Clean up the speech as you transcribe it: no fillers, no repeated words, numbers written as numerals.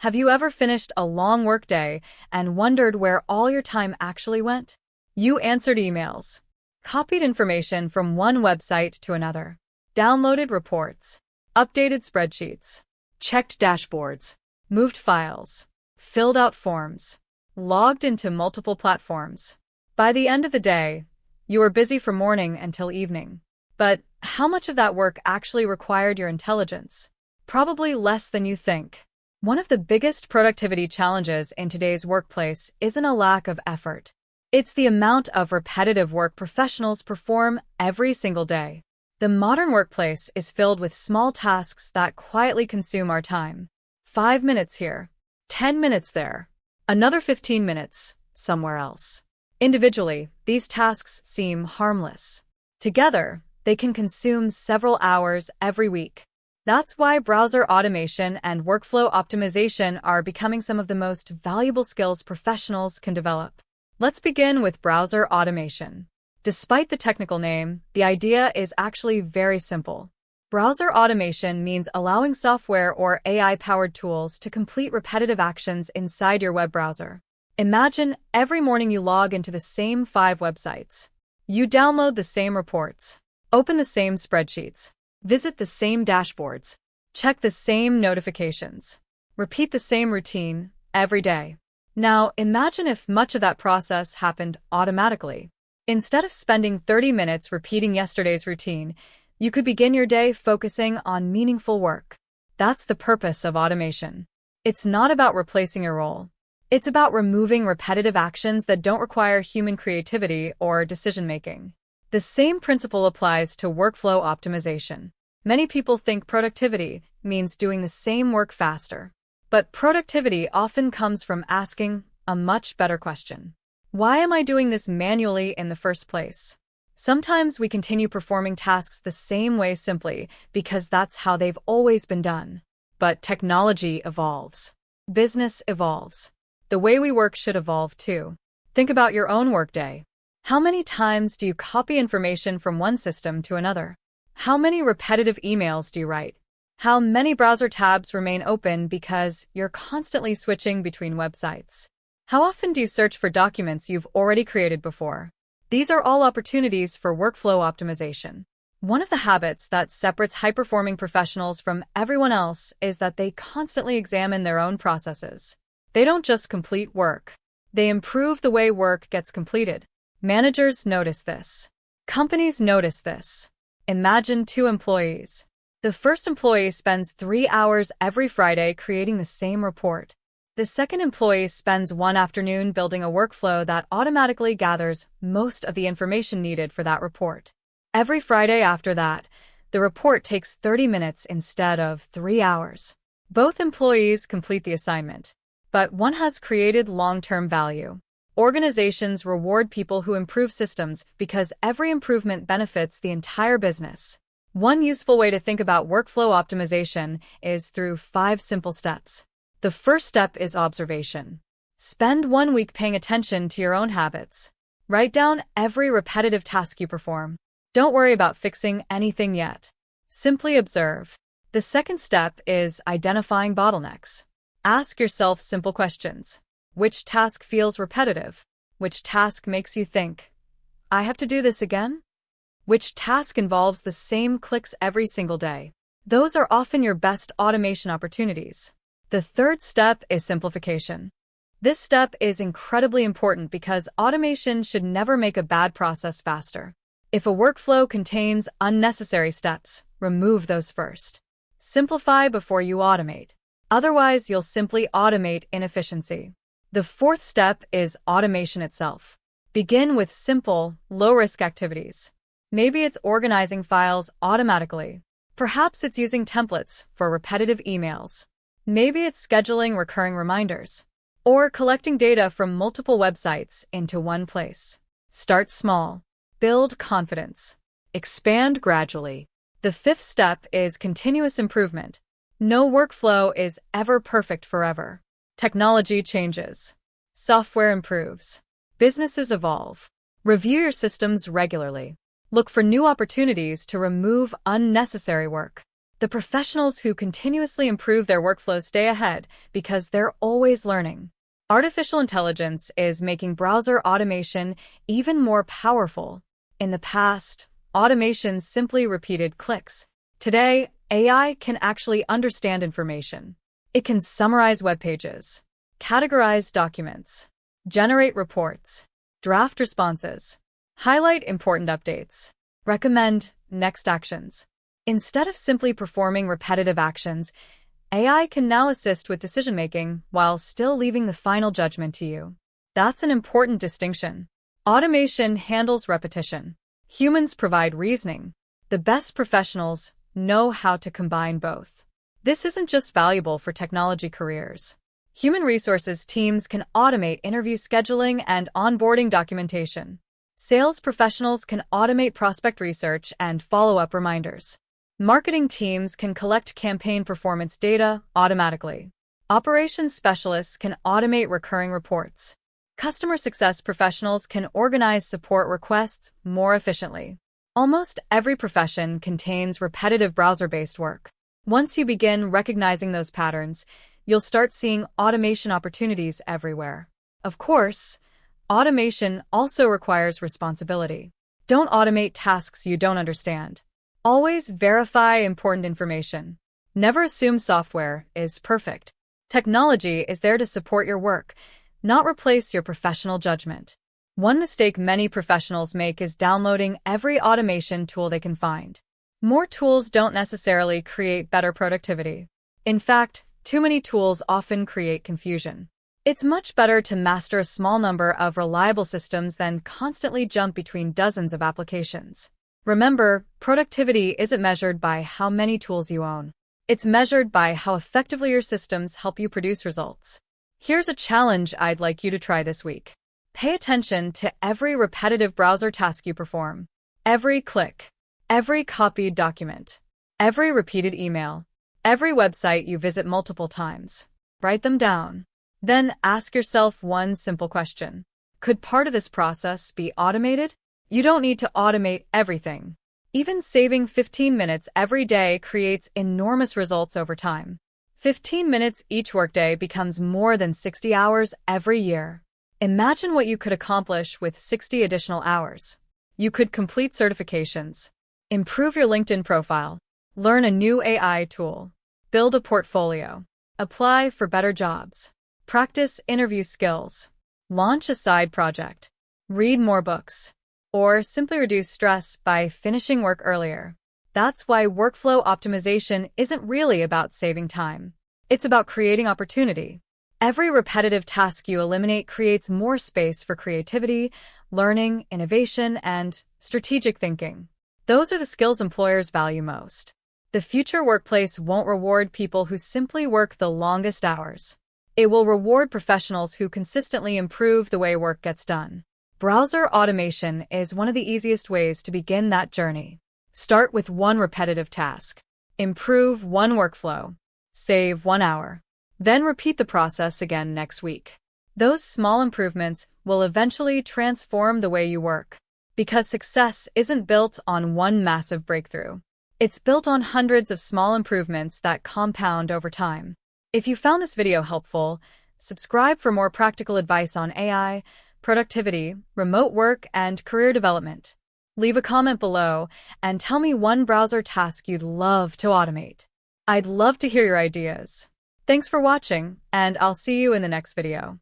Have you ever finished a long workday and wondered where all your time actually went? You answered emails, copied information from one website to another, downloaded reports, updated spreadsheets, checked dashboards, moved files, filled out forms, logged into multiple platforms. By the end of the day, you were busy from morning until evening. But how much of that work actually required your intelligence? Probably less than you think. One of the biggest productivity challenges in today's workplace isn't a lack of effort. It's the amount of repetitive work professionals perform every single day. The modern workplace is filled with small tasks that quietly consume our time. 5 minutes here, 10 minutes there, another 15 minutes somewhere else. Individually, these tasks seem harmless. Together, they can consume several hours every week. That's why browser automation and workflow optimization are becoming some of the most valuable skills professionals can develop. Let's begin with browser automation. Despite the technical name, the idea is actually very simple. Browser automation means allowing software or AI-powered tools to complete repetitive actions inside your web browser. Imagine every morning you log into the same 5 websites. You download the same reports, open the same spreadsheets, visit the same dashboards, check the same notifications, repeat the same routine every day. Now, imagine if much of that process happened automatically. Instead of spending 30 minutes repeating yesterday's routine, you could begin your day focusing on meaningful work. That's the purpose of automation. It's not about replacing your role. It's about removing repetitive actions that don't require human creativity or decision-making. The same principle applies to workflow optimization. Many people think productivity means doing the same work faster. But productivity often comes from asking a much better question. Why am I doing this manually in the first place? Sometimes we continue performing tasks the same way simply because that's how they've always been done. But technology evolves. Business evolves. The way we work should evolve too. Think about your own workday. How many times do you copy information from one system to another? How many repetitive emails do you write? How many browser tabs remain open because you're constantly switching between websites? How often do you search for documents you've already created before? These are all opportunities for workflow optimization. One of the habits that separates high-performing professionals from everyone else is that they constantly examine their own processes. They don't just complete work. They improve the way work gets completed. Managers notice this. Companies notice this. Imagine 2 employees. The first employee spends 3 hours every Friday creating the same report. The second employee spends one afternoon building a workflow that automatically gathers most of the information needed for that report. Every Friday after that, the report takes 30 minutes instead of 3 hours. Both employees complete the assignment, but one has created long-term value. Organizations reward people who improve systems because every improvement benefits the entire business. One useful way to think about workflow optimization is through 5 simple steps. The first step is observation. Spend 1 week paying attention to your own habits. Write down every repetitive task you perform. Don't worry about fixing anything yet. Simply observe. The second step is identifying bottlenecks. Ask yourself simple questions. Which task feels repetitive? Which task makes you think, I have to do this again? Which task involves the same clicks every single day? Those are often your best automation opportunities. The third step is simplification. This step is incredibly important because automation should never make a bad process faster. If a workflow contains unnecessary steps, remove those first. Simplify before you automate. Otherwise, you'll simply automate inefficiency. The fourth step is automation itself. Begin with simple, low-risk activities. Maybe it's organizing files automatically. Perhaps it's using templates for repetitive emails. Maybe it's scheduling recurring reminders. Or collecting data from multiple websites into one place. Start small. Build confidence. Expand gradually. The fifth step is continuous improvement. No workflow is ever perfect forever. Technology changes. Software improves. Businesses evolve. Review your systems regularly. Look for new opportunities to remove unnecessary work. The professionals who continuously improve their workflows stay ahead because they're always learning. Artificial intelligence is making browser automation even more powerful. In the past, automation simply repeated clicks. Today, AI can actually understand information. It can summarize web pages, categorize documents, generate reports, draft responses, highlight important updates, recommend next actions. Instead of simply performing repetitive actions, AI can now assist with decision-making while still leaving the final judgment to you. That's an important distinction. Automation handles repetition. Humans provide reasoning. The best professionals know how to combine both. This isn't just valuable for technology careers. Human resources teams can automate interview scheduling and onboarding documentation. Sales professionals can automate prospect research and follow-up reminders. Marketing teams can collect campaign performance data automatically. Operations specialists can automate recurring reports. Customer success professionals can organize support requests more efficiently. Almost every profession contains repetitive browser-based work. Once you begin recognizing those patterns, you'll start seeing automation opportunities everywhere. Of course, automation also requires responsibility. Don't automate tasks you don't understand. Always verify important information. Never assume software is perfect. Technology is there to support your work, not replace your professional judgment. One mistake many professionals make is downloading every automation tool they can find. More tools don't necessarily create better productivity. In fact, too many tools often create confusion. It's much better to master a small number of reliable systems than constantly jump between dozens of applications. Remember, productivity isn't measured by how many tools you own. It's measured by how effectively your systems help you produce results. Here's a challenge I'd like you to try this week. Pay attention to every repetitive browser task you perform. Every click, every copied document, every repeated email, every website you visit multiple times. Write them down. Then ask yourself one simple question. Could part of this process be automated? You don't need to automate everything. Even saving 15 minutes every day creates enormous results over time. 15 minutes each workday becomes more than 60 hours every year. Imagine what you could accomplish with 60 additional hours. You could complete certifications, improve your LinkedIn profile, learn a new AI tool, build a portfolio, apply for better jobs, practice interview skills, launch a side project, read more books, or simply reduce stress by finishing work earlier. That's why workflow optimization isn't really about saving time. It's about creating opportunity. Every repetitive task you eliminate creates more space for creativity, learning, innovation, and strategic thinking. Those are the skills employers value most. The future workplace won't reward people who simply work the longest hours. It will reward professionals who consistently improve the way work gets done. Browser automation is one of the easiest ways to begin that journey. Start with one repetitive task. Improve one workflow. Save 1 hour. Then repeat the process again next week. Those small improvements will eventually transform the way you work. Because success isn't built on one massive breakthrough. It's built on hundreds of small improvements that compound over time. If you found this video helpful, subscribe for more practical advice on AI, productivity, remote work, and career development. Leave a comment below and tell me one browser task you'd love to automate. I'd love to hear your ideas. Thanks for watching, and I'll see you in the next video.